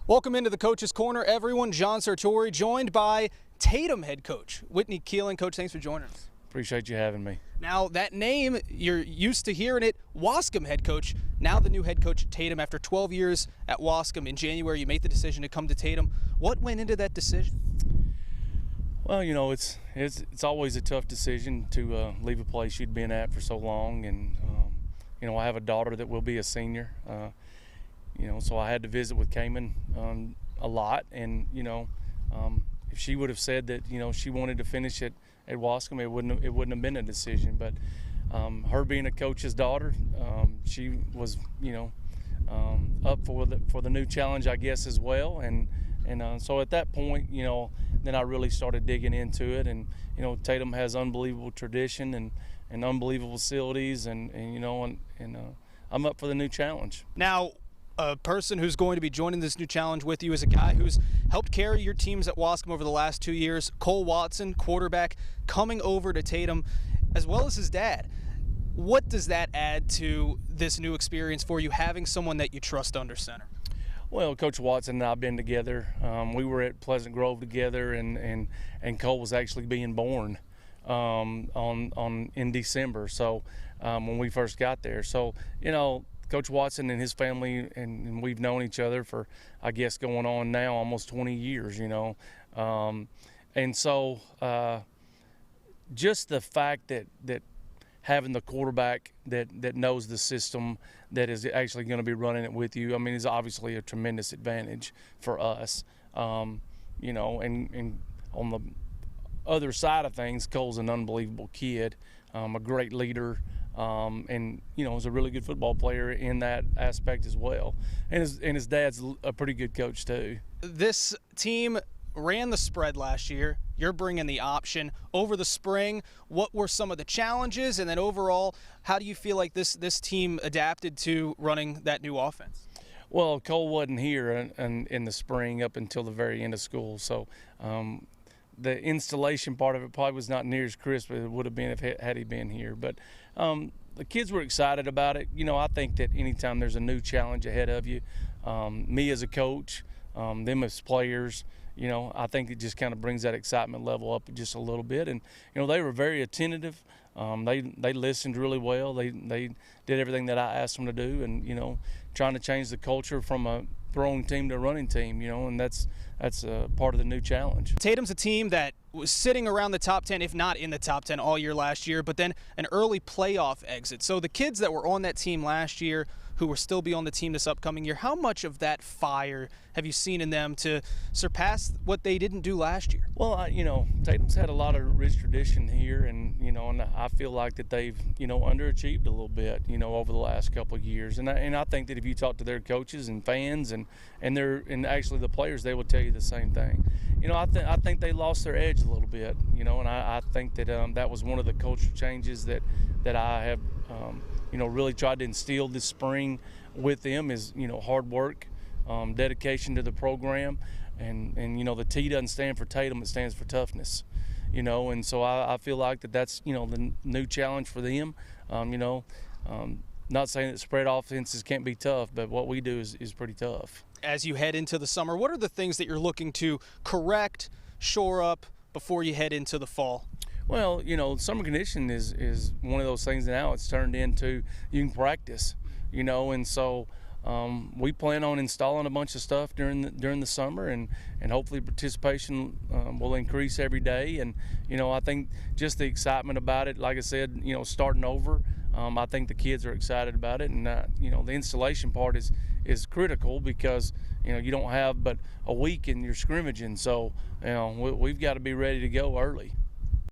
Welcome into the Coach's Corner, everyone. John Sartori, joined by Tatum head coach Whitney Keeling. Coach, thanks for joining us. Appreciate you having me. Now, that name, you're used to hearing it, Waskom head coach. Now the new head coach at Tatum. After 12 years at Waskom, in January, you made the decision to come to Tatum. What went into that decision? Well, you know, it's always a tough decision to leave a place you'd been at for so long, and you know, I have a daughter that will be a senior. You know, so I had to visit with Cayman a lot, and you know, if she would have said that, you know, she wanted to finish at Waskom, it wouldn't have been a decision. But her being a coach's daughter, she was, you know, up for the new challenge, I guess, as well. And so at that point, you know, then I really started digging into it. And you know, Tatum has unbelievable tradition and unbelievable facilities, and you know, and I'm up for the new challenge. Now, a person who's going to be joining this new challenge with you is a guy who's helped carry your teams at Waskom over the last 2 years. Cole Watson, quarterback, coming over to Tatum, as well as his dad. What does that add to this new experience for you, having someone that you trust under center? Well, Coach Watson and I have been together. We were at Pleasant Grove together, and Cole was actually being born in December. So when we first got there, so you know, Coach Watson and his family, and we've known each other for, I guess, going on now almost 20 years, you know. And so just the fact that having the quarterback that knows the system, that is actually going to be running it with you, I mean, is obviously a tremendous advantage for us. You know, and on the other side of things, Cole's an unbelievable kid, a great leader. And you know, is a really good football player in that aspect as well, and his dad's a pretty good coach too. This team ran the spread last year. You're bringing the option over the spring. What were some of the challenges, and then overall, how do you feel like this team adapted to running that new offense? Well, Cole wasn't here in the spring up until the very end of school, so the installation part of it probably was not near as crisp as it would have been had he been here. But the kids were excited about it. You know, I think that anytime there's a new challenge ahead of you, me as a coach, them as players, you know, I think it just kind of brings that excitement level up just a little bit. And you know, they were very attentive. They listened really well. They did everything that I asked them to do, and you know, trying to change the culture from a throwing team to a running team, you know, and that's part of the new challenge. Tatum's a team that was sitting around the top 10, if not in the top 10 all year last year, but then an early playoff exit. So the kids that were on that team last year who will still be on the team this upcoming year, how much of that fire have you seen in them to surpass what they didn't do last year? Well, you know, Tatum's had a lot of rich tradition here, and you know, and I feel like that they've, you know, underachieved a little bit, you know, over the last couple of years. And I think that if you talk to their coaches and fans and actually the players, they will tell you the same thing. You know, I think they lost their edge a little bit, you know, and I think that that was one of the culture changes that I have, you know, really tried to instill this spring with them is, you know, hard work, dedication to the program, and you know, the T doesn't stand for Tatum, it stands for toughness, you know, and so I feel like that's, you know, the new challenge for them. You know, not saying that spread offenses can't be tough, but what we do is pretty tough. As you head into the summer, what are the things that you're looking to correct, shore up before you head into the fall? Well, you know, summer condition is one of those things now. It's turned into you can practice, you know, and so we plan on installing a bunch of stuff during the summer, and hopefully participation will increase every day. And you know, I think just the excitement about it, like I said, you know, starting over, I think the kids are excited about it, and you know, the installation part is critical because you know, you don't have but a week in your scrimmaging, so you know, we've got to be ready to go early.